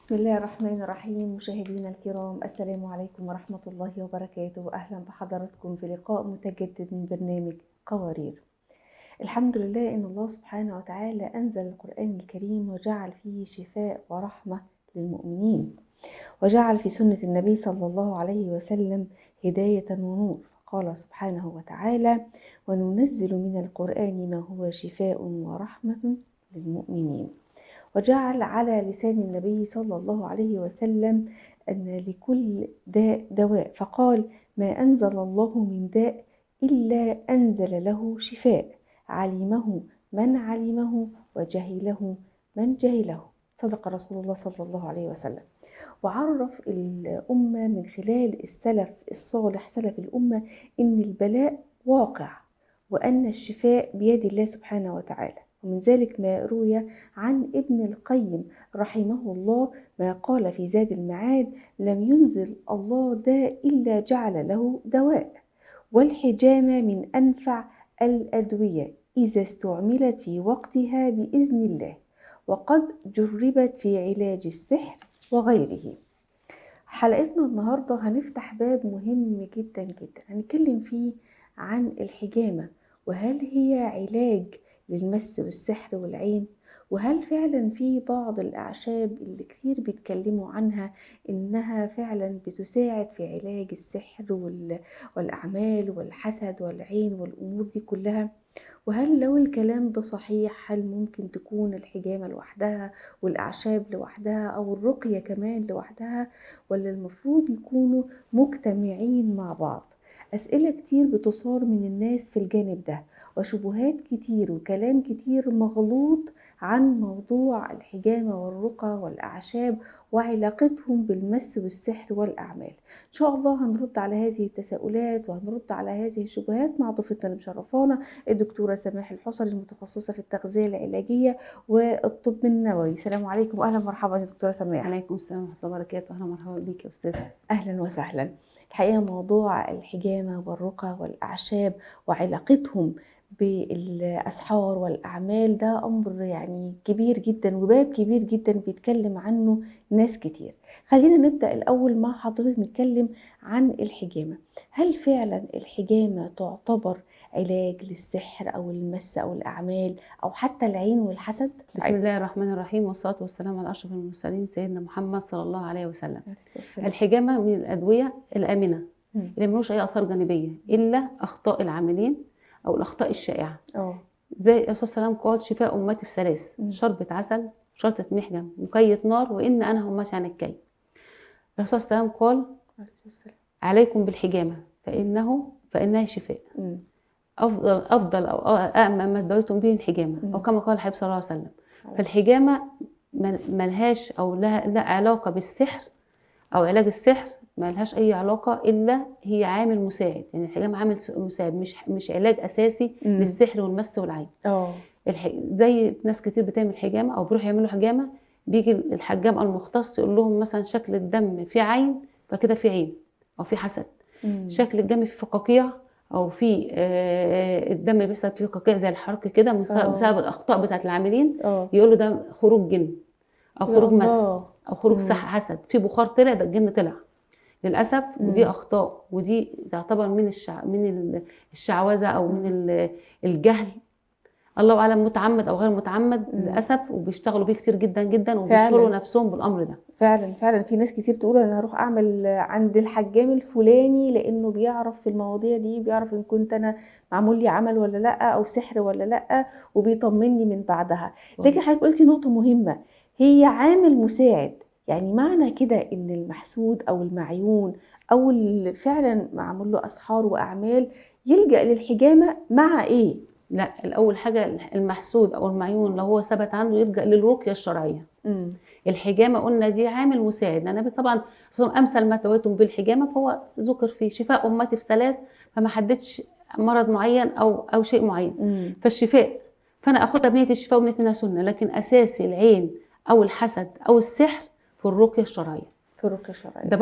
بسم الله الرحمن الرحيم. مشاهدينا الكرام، السلام عليكم ورحمة الله وبركاته. أهلا بحضراتكم في لقاء متجدد من برنامج قوارير. الحمد لله إن الله سبحانه وتعالى أنزل القرآن الكريم وجعل فيه شفاء ورحمة للمؤمنين، وجعل في سنة النبي صلى الله عليه وسلم هداية ونور. قال سبحانه وتعالى: وننزل من القرآن ما هو شفاء ورحمة للمؤمنين. وجعل على لسان النبي صلى الله عليه وسلم أن لكل داء دواء، فقال: ما أنزل الله من داء إلا أنزل له شفاء، علمه من علمه وجهله من جهله. صدق رسول الله صلى الله عليه وسلم. وعرف الأمة من خلال السلف الصالح، سلف الأمة، إن البلاء واقع وأن الشفاء بيد الله سبحانه وتعالى. ومن ذلك ما روي عن ابن القيم رحمه الله ما قال في زاد المعاد: لم ينزل الله داء إلا جعل له دواء، والحجامة من أنفع الأدوية إذا استعملت في وقتها بإذن الله، وقد جربت في علاج السحر وغيره. حلقتنا النهاردة هنفتح باب مهم جدا جدا، هنتكلم فيه عن الحجامة، وهل هي علاج للمس والسحر والعين؟ وهل فعلا في بعض الأعشاب اللي كتير بيتكلموا عنها إنها فعلا بتساعد في علاج السحر والأعمال والحسد والعين والأمور دي كلها؟ وهل لو الكلام ده صحيح، هل ممكن تكون الحجامة لوحدها والأعشاب لوحدها أو الرقية كمان لوحدها، ولا المفروض يكونوا مجتمعين مع بعض؟ أسئلة كتير بتصار من الناس في الجانب ده، وشبهات كتير وكلام كتير مغلوط عن موضوع الحجامة والرقى والأعشاب وعلاقتهم بالمس والسحر والأعمال. إن شاء الله هنرد على هذه التساؤلات وهنرد على هذه الشبهات مع ضيفتنا المشرفانة الدكتورة سماح الحصري، المتخصصة في التغذية العلاجية والطب النبوي. السلام عليكم، أهلا مرحبا يا دكتورة سماح. عليكم السلام ورحمة الله وبركاته. أهلا مرحبا بيك يا أستاذة. أهلا وسهلا. الحقيقة موضوع الحجامة والرقى والأعشاب وعلاقتهم بالأسحار والأعمال ده أمر يعني كبير جدا وباب كبير جدا بيتكلم عنه ناس كتير. خلينا نبدأ الأول مع حضرتك نتكلم عن الحجامة. هل فعلا الحجامة تعتبر علاج للسحر أو المس أو الأعمال أو حتى العين والحسد؟ بسم الله الرحمن الرحيم، والصلاة والسلام على أشرف المرسلين سيدنا محمد صلى الله عليه وسلم. الحجامة من الأدوية الآمنة اللي ملوش أي آثار جانبية إلا أخطاء العاملين أو الأخطاء الشائعة. زي الرسول صلى الله عليه وسلم قال: شفاء أمتي في ثلاث: شربة عسل، شرطة محجم، مكية نار، وإن أنا هماشي عن الكي. الرسول صلى الله عليه وسلم قال: عليكم بالحجامة فإنها شفاء. أفضل أو أأمن ما ادعيتم به الحجامة، أو كما قال الحبيب صلى الله عليه وسلم. فالحجامة ملهاش أو لا علاقة بالسحر أو علاج السحر، ملهاش أي علاقة، إلا هي عامل مساعد. يعني الحجامة عامل مساعد، مش علاج أساسي للسحر والمس والعين. زي ناس كتير بتعمل حجامة أو بيروحوا يعملوا حجامة، بيجي الحجام المختص يقول لهم مثلا شكل الدم في عين، فكده في عين أو في حسد. شكل الدم في فقاقيع او في الدم بيحصل فيه فقاقيع زي الحرق كده بسبب الاخطاء بتاعت العاملين، يقولوا ده خروج جن او خروج مس او خروج حسد، في بخار طلع، ده الجن طلع للاسف. ودي اخطاء، ودي تعتبر من الشعوذه او من الجهل، الله اعلم متعمد او غير متعمد للاسف. وبيشتغلوا بيه كتير جدا جدا وبيشغلوا نفسهم بالامر ده. فعلا في ناس كتير تقول انا هروح اعمل عند الحجام الفلاني لانه بيعرف في المواضيع دي، بيعرف ان كنت انا معمول لي عمل ولا لا او سحر ولا لا، وبيطمني من بعدها. لكن حضرتك قلتي نقطه مهمه، هي عامل مساعد. يعني معنى كده ان المحسود او المعيون او اللي فعلا معمول له اسحار واعمال يلجأ للحجامه مع ايه؟ لا، الاول حاجه المحسود او المعيون لو هو ثبت عنده يلجأ للرقيه الشرعيه. الحجامه قلنا دي عامل مساعد، لان النبي طبعا امثل ما تويتم بالحجامه، فهو ذكر في شفاء امتي في ثلاث، فما حددش مرض معين او شيء معين. فالشفاء، فانا اخدها بنيه الشفاء وبنيه انها سنه، لكن اساسي العين او الحسد او السحر في الرقيه الشرعيه. ده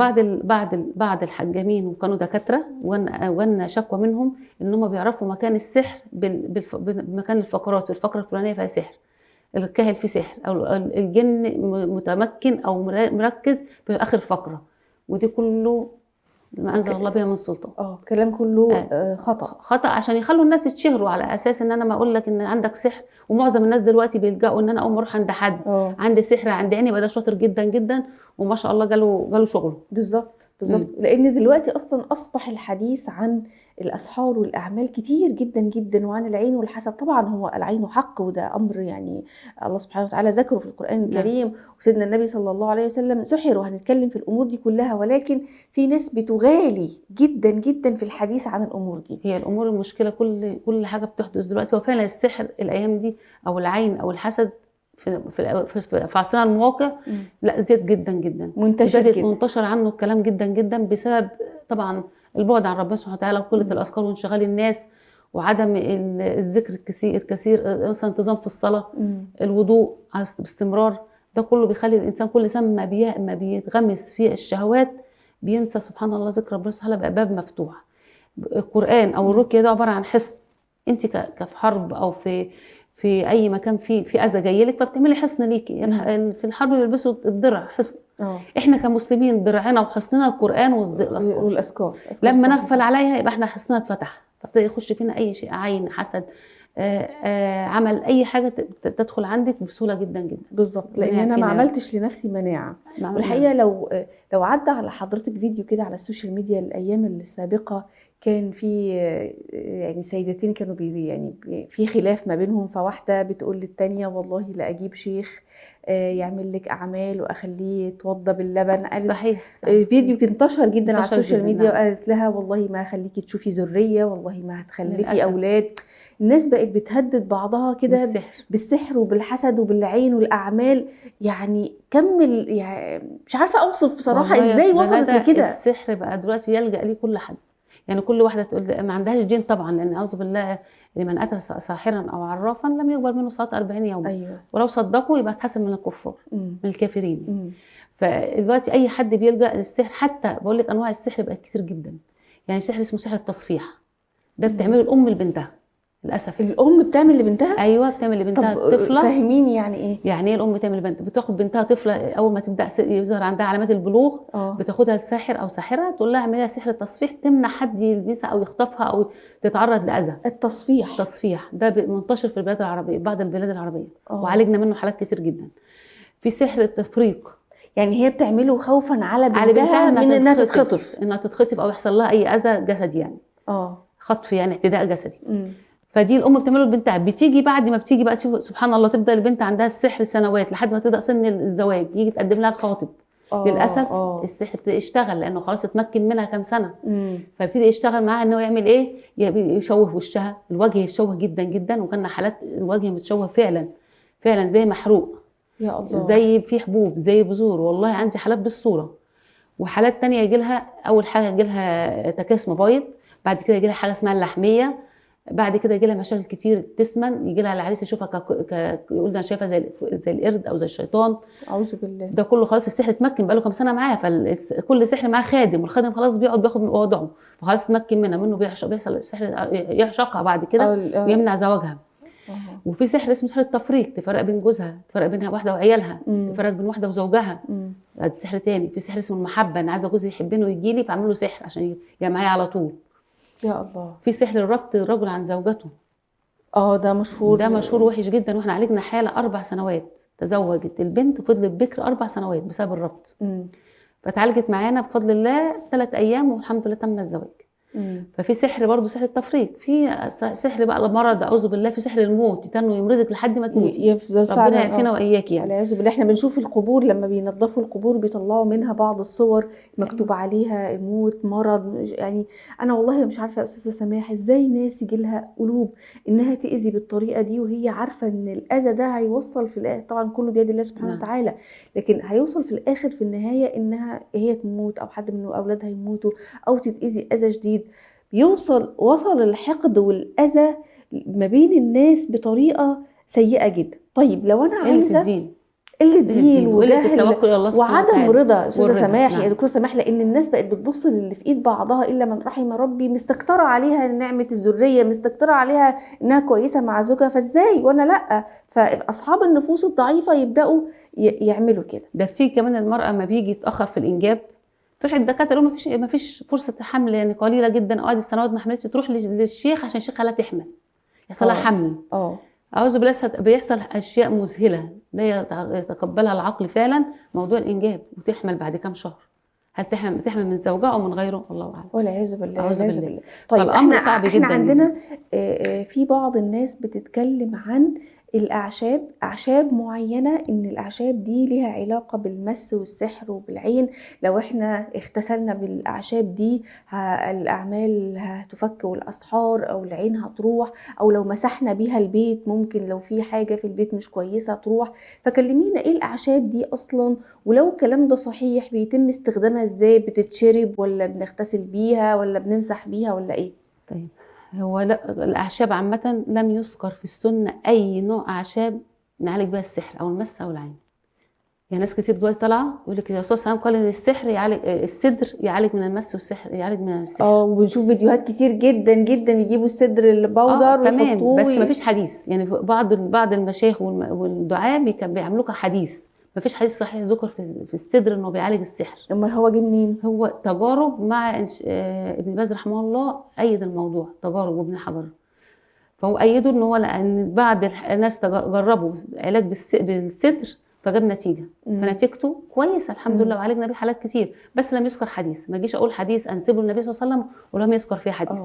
بعض الحجامين وكانوا دكاتره، وانا شكوى منهم ان هم بيعرفوا مكان السحر بمكان الفقرات، الفقره الفلانيه فيها سحر. الكاهل فيه سحر او الجن متمكن او مركز في اخر فقره، ودي كله ما انزل الله بها من سلطان. كلام كله خطأ عشان يخلوا الناس يتشهروا على اساس ان انا ما اقول لك ان عندك سحر. ومعظم الناس دلوقتي بيلجأوا ان انا اول ما اروح عند حد عندي سحر عندي عيني، يبقى ده شاطر جدا جدا وما شاء الله جاله شغله. بالظبط لان دلوقتي اصلا اصبح الحديث عن الاسحار والاعمال كتير جدا جدا، وعن العين والحسد. طبعا هو العين حق، وده امر يعني الله سبحانه وتعالى ذكره في القرآن الكريم. وسيدنا النبي صلى الله عليه وسلم سحر، وهنتكلم في الامور دي كلها. ولكن في ناس بتغالي جدا جدا في الحديث عن الامور دي. هي الامور المشكله كل حاجه بتحدث دلوقتي. وفعلا السحر الايام دي او العين او الحسد في عصرنا المواقع لا زاد جدا جدا، منتشر عنه الكلام جدا جدا، بسبب طبعا البعد عن ربنا سبحانه وتعالى وقله الاذكار وانشغال الناس وعدم الذكر الكثير، مثلا انتظام في الصلاه، الوضوء باستمرار. ده كله بيخلي الانسان كل سنه ما بيتغمس في الشهوات بينسى سبحان الله ذكر ربنا سبحانه وتعالى، بقى باب مفتوح. القرآن او الرقيه ده عباره عن حصن. انت كفي حرب او في اي مكان في اذى جاي لك، فبتعملي حصن ليكي. في الحرب بيلبسوا الدرع حصن. احنا كمسلمين درعنا وحصننا القرآن والاذكار. لما نغفل عليها يبقى احنا حصننا اتفتح، فبتبتدي يخش فينا اي شيء، عين، حسد، عمل اي حاجه تدخل عندك بسهوله جدا جدا. بالظبط، لان انا ما عملتش لنفسي مناعه. والحقيقه لو عدى على حضرتك فيديو كده على السوشيال ميديا الايام السابقه، كان في يعني سيدتين كانوا يعني في خلاف ما بينهم، فواحده بتقول للتانيه والله لا اجيب شيخ يعمل لك اعمال واخليه يتوضى باللبن. صحيح. فيديو كان انتشر جدا على السوشيال ميديا. وقالت لها والله ما هخليكي تشوفي ذريه، والله ما هتخلفي اولاد. الناس بقت بتهدد بعضها كده بالسحر وبالحسد وبالعين والاعمال. يعني كمل، يعني مش عارفه اوصف بصراحه ازاي وصلت لكده. السحر بقى دلوقتي يلجأ ليه كل حد. يعني كل واحده تقول ما عندهاش دين طبعا، لان اعوذ بالله لمن اتى ساحرا او عرافا لم يقبل منه صلاه 40 يوما. ولو صدقوا يبقى اتحسب من الكفار، من الكافرين. فدلوقتي اي حد بيلجأ للسحر. حتى بقول لك انواع السحر بقت كتير جدا. يعني سحر اسمه سحر التصفيح، ده بتعمله الام لبنتها للاسف. الام بتعمل لبنتها؟ ايوه بتعمل لبنتها طفله. فاهميني يعني ايه؟ يعني ايه الام بتعمل لبنتها؟ بتاخد بنتها طفله اول ما تبدا يظهر عندها علامات البلوغ، بتاخدها لساحر او ساحره تقول لها اعملي لها سحر التصفيح، تمنع حد يلبسها او يخطفها او تتعرض لاذى. التصفيح ده منتشر في البلاد العربيه، بعض البلاد العربيه. وعالجنا منه حالات كتير جدا. في سحر التفريق، يعني هي بتعمله خوفا على بنتها من انها تتخطف او يحصل لها اي اذى جسدي، يعني خطف، يعني اعتداء جسدي. فدي الام بتعمله لبنتها. بتيجي بعد ما بتيجي بقى تشوف سبحان الله، تبدا البنت عندها السحر سنوات لحد ما تبدا سن الزواج، يجي تقدم لها الخاطب. للاسف السحر بيبتدي يشتغل لانه خلاص اتمكن منها كام سنه. فبيبتدي يشتغل معاها انه يعمل ايه؟ يشوه وشها، الوجه يشوه جدا جدا. وكان حالات الوجه متشوه فعلا زي محروق، يا الله، زي في حبوب، زي بذور. والله عندي حالات بالصوره. وحالات تانية يجي لها اول حاجه يجي لها تكاس مبايض، بعد كده يجي لها حاجه اسمها اللحميه، بعد كده يجي لها مشاكل كتير تسمن، يجي لها العريس يشوفها يقول ده انا شايفها زي القرد او زي الشيطان. اعوذ بالله. ده كله خلاص السحر اتمكن بقاله كام سنه معاها. فكل سحر معاه خادم، والخادم خلاص بياخد وضعه، فخلاص اتمكن منه بيحصل السحر يعشقها بعد كده ويمنع زواجها. وفي سحر اسمه سحر التفريق، تفرق بين جوزها، تفرق بين واحده وعيالها، تفرق بين واحده وزوجها. ده سحر تاني. في سحر اسمه المحبه، انا عايزه جوزي يحبني ويجي لي فاعمل له سحر عشان يبقى معايا على طول. يا الله. في سحر الربط الرجل عن زوجته. ده مشهور. ده مشهور وحش جدا. واحنا عالجنا حاله 4 سنوات تزوجت البنت وفضلت بكر 4 سنوات بسبب الربط. فتعالجت معانا بفضل الله 3 ايام والحمد لله تم الزواج. ففي سحر برضو سحر التفريق. في سحر بقى المرض اعوذ بالله. في سحر الموت، يتنوا يمرضك لحد ما تموتي. ربنا يعافينا واياكي. يعني والعياذ بالله. احنا بنشوف القبور لما بينظفوا القبور بيطلعوا منها بعض الصور مكتوب عليها الموت، مرض. يعني انا والله مش عارفه يا استاذه سماح ازاي ناس يجي لها قلوب انها تاذي بالطريقه دي، وهي عارفه ان الاذى ده هيوصل في الاخر. طبعا كله بيد الله سبحانه وتعالى، لكن هيوصل في الاخر في النهايه انها هي تموت او حد من اولادها يموتوا او تتاذي اذى شديد. وصل الحقد والأذى ما بين الناس بطريقة سيئة جدا. طيب لو أنا عايزة قله دين وقله وجهل التوكل على الله سبحانه وعدم وتعالى رضا. استاذه والرضا. سماح، يعني نعم. دكتور سماح، لان الناس بقت بتبص للي في ايد بعضها الا من رحم ربي، مستكتره عليها نعمه الذريه، مستكتره عليها انها كويسه مع زوجها، فازاي وانا لا؟ فاصحاب النفوس الضعيفه يبداوا يعملوا كده. ده بتيجي كمان المرأة ما بيجي يتأخر في الإنجاب تروح الدكاترة يقولوا مفيش فرصة حمل، يعني قليلة جدا، قعدت سنوات ما حملتش، تروح للشيخ عشان الشيخ قالها تحمل، يحصل لها حمل. أعوذ بالله، بيحصل أشياء مذهلة لا يتقبلها العقل فعلا، موضوع الإنجاب، وتحمل بعد كام شهر. هل تحمل من زوجها أو من غيره؟ الله أعلم. والعياذ بالله. أعوذ بالله. طيب فالأمر صعب جدا. احنا عندنا في بعض الناس بتتكلم عن الأعشاب، أعشاب معينة، إن الأعشاب دي لها علاقة بالمس والسحر وبالعين، لو احنا اغتسلنا بالأعشاب دي الأعمال هتفك والأسحار، أو العين هتروح، أو لو مسحنا بيها البيت ممكن لو في حاجة في البيت مش كويسة تروح. فكلمينا إيه الأعشاب دي أصلا، ولو الكلام ده صحيح بيتم استخدامها إزاي؟ بتتشرب ولا بنغتسل بيها ولا بنمسح بيها ولا إيه؟ طيب، هو الأعشاب عامة لم يذكر في السنة أي نوع أعشاب نعالج بها السحر أو المس أو العين. يعني ناس كتير دلوقتي طالعة يقول لك الرسول صلى الله عليه وسلم قال إن السحر يعالج، السدر يعالج من المس، والسحر يعالج من السحر. وبنشوف فيديوهات كتير جدا جدا يجيبوا السدر البودر تمام، بس ويحطوه. مفيش حديث، يعني بعض المشايخ والدعاة بيعملوا حديث، مفيش حديث صحيح ذكر في السدر إنه بيعالج السحر. أمال هو جه منين؟ هو تجارب مع ابن باز رحمه الله أيد الموضوع، تجارب وابن حجر، فهو أيدوا إن هو لأن بعض الناس جربوا علاج بالسدر فجاب نتيجة، فنتيجته كويسة الحمد لله، وعالجنا بيه حالات كتير، بس لم يذكر حديث. ما جيش أقول حديث أنسبه للنبي صلى الله عليه وسلم ولم يذكر فيه حديث.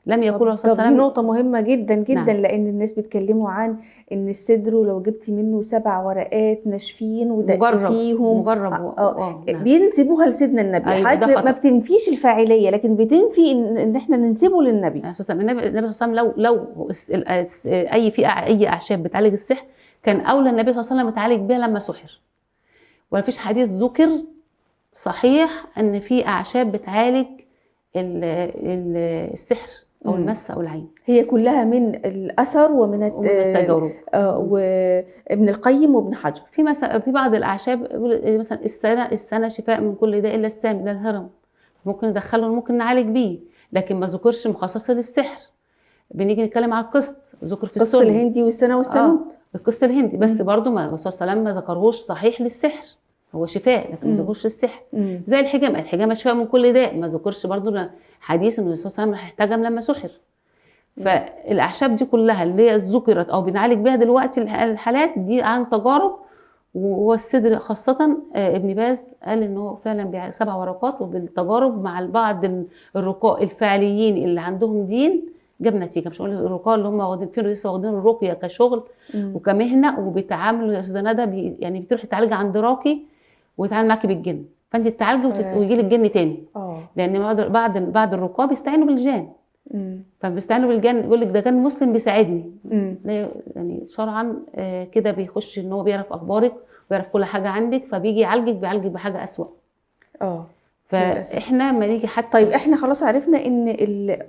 لم يقول الرسول صلى الله عليه وسلم. دي نقطة مهمة جدا جدا. نعم. لأن الناس بيتكلموا عن إن السدر لو جبتي منه 7 ورقات ناشفين ودقتيهم مجرب نعم. بينسبوها لسيدنا النبي. أيوة، ما بتنفيش الفاعلية، لكن بتنفي إن إحنا ننسبه للنبي. النبي صلى الله عليه وسلم لو أي أعشاب بتعالج السحر كان أولى النبي صلى الله عليه وسلم يتعالج بها لما سحر. ولا فيش حديث ذكر صحيح ان في اعشاب بتعالج السحر او المس او العين. هي كلها من الاثر ومن التجارب، وابن القيم وابن حجر. في بعض الاعشاب مثلا السنه شفاء من كل داء الا السام، ده الهرم، ممكن ندخله، ممكن نعالج بيه، لكن ما ذكرش مخصص للسحر. بنيجي نتكلم على القسط، ذكر في السنه، القسط الهندي والسنه والسنود. القسط الهندي، بس برضو ما الرسول صلى الله عليه وسلم ما ذكرهوش صحيح للسحر، هو شفاء لكن ما ذكرش للسحر. زي الحجامه شفاء من كل داء، ما ذكرش برضو حديث ان الرسول صلى الله عليه وسلم احتجم لما سحر. فالاعشاب دي كلها اللي هي ذكرت او بنعالج بها دلوقتي الحالات دي عن تجارب، والسدر خاصه ابن باز قال ان هو فعلا 7 ورقات، وبالتجارب مع بعض الرقاء الفعليين اللي عندهم دين جاب نتيجه. مش هقول الرقاء اللي هم واخدين فين لسه واخدين الرقيه كشغل وكمهنه وبيتعاملوا يا استاذه ندى، يعني بتروحي تعالجي عند راقي ويتعامل معاكي بالجن، فانت تتعالجي ويجي لك جن تاني. لان بعض الرقاة بيستعينوا بالجان، فبيستعينوا بالجن، يقول لك ده كان مسلم بيساعدني. يعني شرعا كده بيخش ان هو بيعرف اخبارك ويعرف كل حاجه عندك، فبيجي بيعالجك بحاجه اسوأ. فاحنا ما نيجي حتى. طيب احنا خلاص عرفنا ان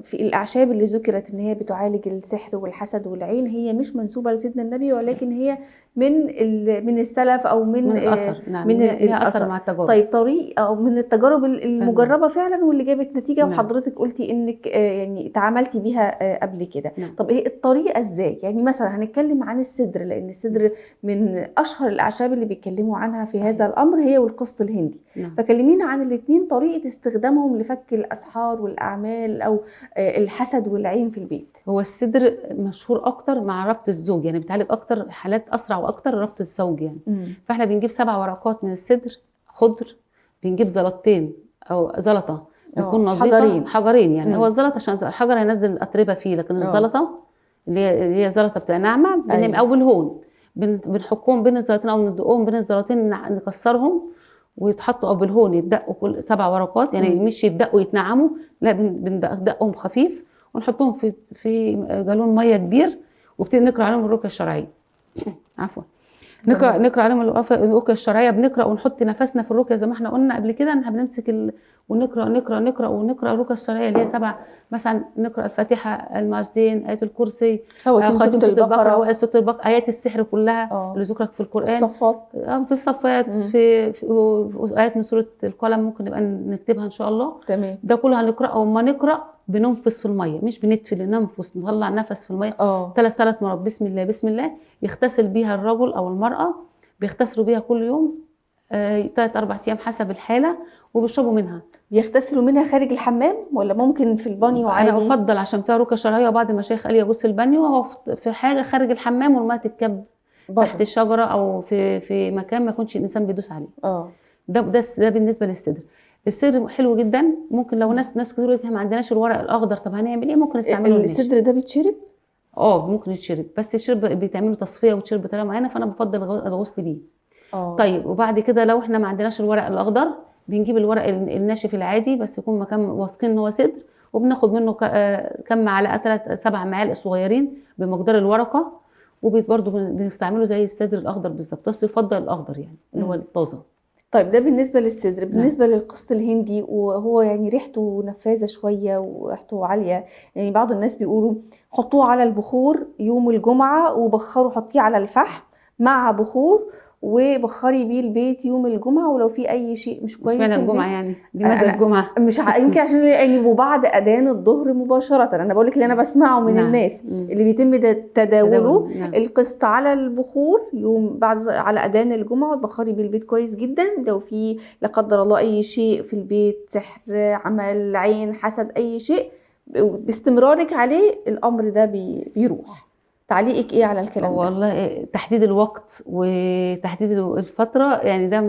في الاعشاب اللي ذكرت ان هي بتعالج السحر والحسد والعين هي مش منسوبه لسيدنا النبي، ولكن هي من السلف او من الاثر. نعم، من الاثر مع التجارب. طيب طريق او من التجارب المجربه فعلا واللي جابت نتيجه. نعم. وحضرتك قلتي انك يعني تعاملتي بيها قبل كده. نعم. طب ايه الطريقه ازاي؟ يعني مثلا هنتكلم عن السدر، لان السدر من اشهر الاعشاب اللي بيتكلموا عنها في صحيح. هذا الامر هي والقسط الهندي. نعم. فكلمينا عن الاثنين، طريقة استخدامهم لفك الأسحار والأعمال أو الحسد والعين في البيت. هو السدر مشهور أكتر مع ربط الزوج، يعني بتعالج أكتر حالات أسرع وأكتر ربط الزوج يعني. فإحنا بنجيب 7 ورقات من السدر خضر، بنجيب زلطتين أو زلطة بتكون نظيفة، حجرين يعني. هو الزلط عشان الحجر هينزل الأتربة فيه، لكن الزلطة اللي هي زلطة بتبقى ناعمة أو بالهون بنحكهم بين الزلطين أو ندقهم بين الزلطين، نكسرهم ويتحطوا او بالهون يتدقوا كل 7 ورقات، يعني مش يتدقوا يتنعموا، لا بندقهم خفيف ونحطهم في جالون ميه كبير، وبنبتدي نقرا عليهم الرقيه الشرعيه. عفوا. نقرا عليهم الرقيه الشرعيه، بنقرا ونحط نفسنا في الرقيه زي ما احنا قلنا قبل كده، احنا بنمسك ونقرا الرقيه الشرعيه اللي هي 7، مثلا نقرا الفاتحه، المعوذتين، ايه الكرسي، خواتيم سوره البقره، سوره البقره، ايات السحر كلها اللي ذكرت في القران، الصفات، في الصفات، في ايات من سوره القلم ممكن نبقى نكتبها ان شاء الله. تمام. ده كله هنقراه، وما نقرا بننفس في الميه، مش بنتفل، ننفس، نطلع نفس في الميه 3 مرات، بسم الله بسم الله. يغتسل بيها الرجل او المراه، بيغتسلوا بيها كل يوم 3-4 ايام حسب الحاله، وبيشربوا منها. بيغتسلوا منها خارج الحمام ولا ممكن في البانيو عادي؟ انا افضل عشان فيها رقيه شرعيه، وبعد ما شيخ قال لي يغوص في البانيو، هو في حاجه خارج الحمام، والماء تتكب تحت الشجره او في مكان ما يكونش الانسان بيدوس عليه. ده بالنسبه للصدر. الصدر حلو جدا، ممكن لو ناس كتير احنا ما عندناش الورق الاخضر، طب هنعمل ايه؟ ممكن نستعمله الناشف. الصدر ده بيتشرب؟ ممكن يتشرب، بس يتشرب بيتعملوا تصفيه وتشرب بطريقه معينه، فانا بفضل الغسل بيه. طيب، وبعد كده لو احنا ما عندناش الورق الاخضر، بنجيب الورق الناشف العادي، بس يكون مكان واثقين ان هو صدر، وبناخد منه كم معلقه، 7 معالق صغيرين بمقدار الورقه، وبرضه بنستعمله زي الصدر الاخضر بالظبط، بس يفضل الاخضر يعني اللي هو الطازه. طيب، ده بالنسبه للصدر. بالنسبه للقسط الهندي، وهو يعني ريحته نفاذه شويه وريحته عاليه، يعني بعض الناس بيقولوا حطوه على البخور يوم الجمعه وبخروا، حطيه على الفحم مع بخور وبخري بيه البيت يوم الجمعه، ولو في اي شيء مش كويس في الجمعه يعني لماذا الجمعه؟ مش يمكن عشان يعني وبعد اذان الظهر مباشره. انا بقول لك اللي انا بسمعه من الناس اللي بيتم تداوله القسط على البخور يوم بعد على اذان الجمعه، وتبخري بيه البيت كويس جدا. لو في لا قدر الله اي شيء في البيت، سحر، عمل عين، حسد، اي شيء، باستمرارك عليه الامر ده بيروح. تعليقك ايه على الكلام ده؟ والله تحديد الوقت وتحديد الفتره يعني ده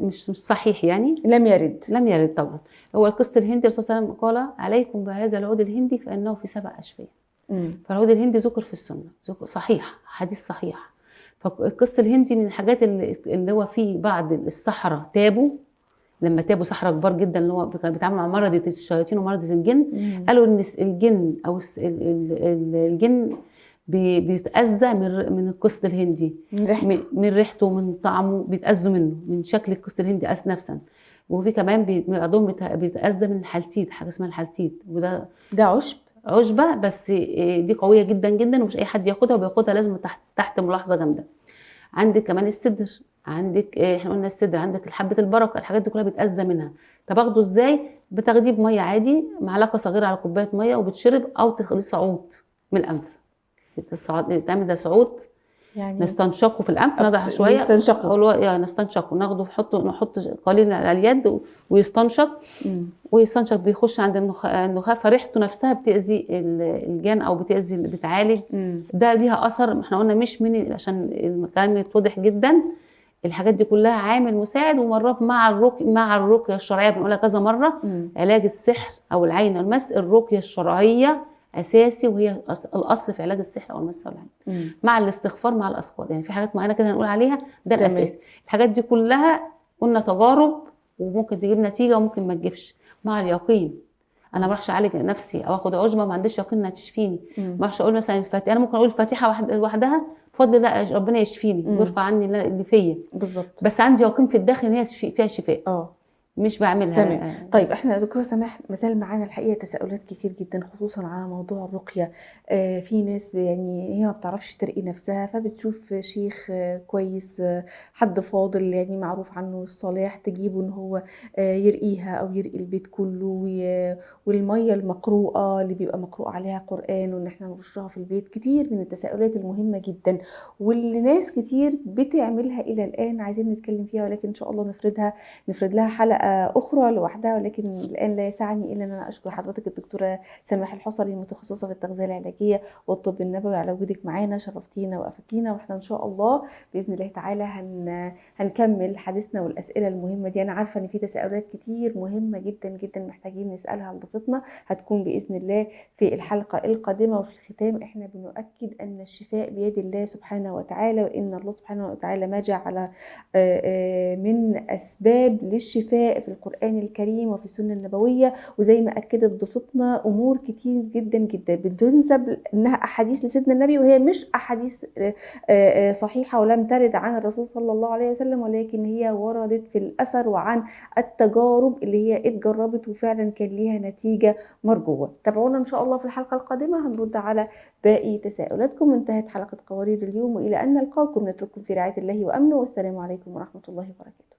مش صحيح، يعني لم يرد طبعا. هو القسط الهندي الرسول صلى الله عليه وسلم قال عليكم بهذا العود الهندي فانه في 7 اشفياء. فالعود الهندي ذكر في السنه، صحيح، حديث صحيح. فالقسط الهندي من الحاجات اللي هو فيه بعض السحره تابوا، لما تابوا سحرة كبار جدا، اللي هو كانوا بيتعاملوا مع مرضى الشياطين ومرضى الجن، قالوا ان الجن او الجن بيتأذى من القسط الهندي، من ريحته ومن طعمه، بيتأذوا منه، من شكل القسط الهندي نفسا. وفي كمان بعضهم بيتأذى من الحلتيت، حاجه اسمها الحلتيت، ده عشبه، بس دي قويه جدا جدا، ومش اي حد ياخدها، وبياخدها لازم تحت ملاحظه جامده. عندك كمان الصدر، عندك احنا قلنا الصدر، عندك حبه البركه، الحاجات دي كلها بيتأذى منها. طب اخده ازاي؟ بتاخديه بميه عادي، معلقه صغيره على كوبايه ميه، وبتشرب، او تاخديه صعود من الانف. تعمل ده صعود، يعني نستنشقه في الانف، نضع شويه، نستنشقه، ناخده نحط قليل على اليد ويستنشق، ويستنشق، بيخش عند النخاع، فريحته نفسها بتاذي الجان او بتعالج. ده ليها اثر، احنا قلنا مش من عشان الكلام يتوضح جدا، الحاجات دي كلها عامل مساعد، ومرات مع الرقيه الشرعيه، بنقولها كذا مره. علاج السحر او العين والمس، الرقيه الشرعيه اساسي، وهي الاصل في علاج السحر او المس والعين، مع الاستغفار، مع الاذكار. يعني في حاجات معينه كده هنقول عليها، ده الاساس. الحاجات دي كلها قلنا تجارب، وممكن تجيب نتيجه وممكن ما تجيبش، مع اليقين. انا ما اروحش اعالج نفسي او اخد عشبه ما عنديش يقين انها تشفيني. ما اروحش اقول مثلا الفاتحه، انا ممكن اقول الفاتحه لوحدها بفضل الله ربنا يشفيني ويرفع عني اللي فيا بالظبط، بس عندي يقين في الداخل ان هي فيها شفاء. مش بعملها. تمام. طيب، احنا يا دكتوره سماح مازال معانا الحقيقه تساؤلات كتير جدا، خصوصا على موضوع الرقيه. في ناس يعني هي ما بتعرفش ترقي نفسها، فبتشوف شيخ كويس، حد فاضل يعني معروف عنه الصلاح، تجيبه ان هو يرقيها او يرقي البيت كله، والميه المقروءه اللي بيبقى مقروء عليها قران، وان احنا نرشها في البيت. كتير من التساؤلات المهمه جدا، واللي ناس كتير بتعملها الى الان، عايزين نتكلم فيها، ولكن ان شاء الله نفرد لها حلقه اخرى لوحدها، ولكن الان لا يسعني الا ان انا اشكر حضرتك الدكتوره سماح الحصري، المتخصصه في التغذيه العلاجيه والطب النبوي، على وجودك معانا. شرفتينا وافدتينا، واحنا ان شاء الله باذن الله تعالى هنكمل حديثنا والاسئله المهمه دي. انا عارفه ان في تساؤلات كتير مهمه جدا جدا محتاجين نسالها لضيفتنا، هتكون باذن الله في الحلقه القادمه. وفي الختام احنا بنؤكد ان الشفاء بيد الله سبحانه وتعالى، وان الله سبحانه وتعالى ما جعل من اسباب للشفاء الشفاء في القرآن الكريم وفي السنة النبوية، وزي ما أكدت ضيفتنا أمور كتير جدا جدا بتنسب إنها أحاديث لسيدنا النبي، وهي مش أحاديث صحيحة ولم ترد عن الرسول صلى الله عليه وسلم، ولكن هي وردت في الأثر وعن التجارب اللي هي اتجربت وفعلا كان ليها نتيجة مرجوة. تابعونا إن شاء الله في الحلقة القادمة، هنرد على باقي تساؤلاتكم. انتهت حلقة قوارير اليوم، وإلى أن نلقاكم نترككم في رعاية الله وأمنه، والسلام عليكم ورحمة الله وبركاته.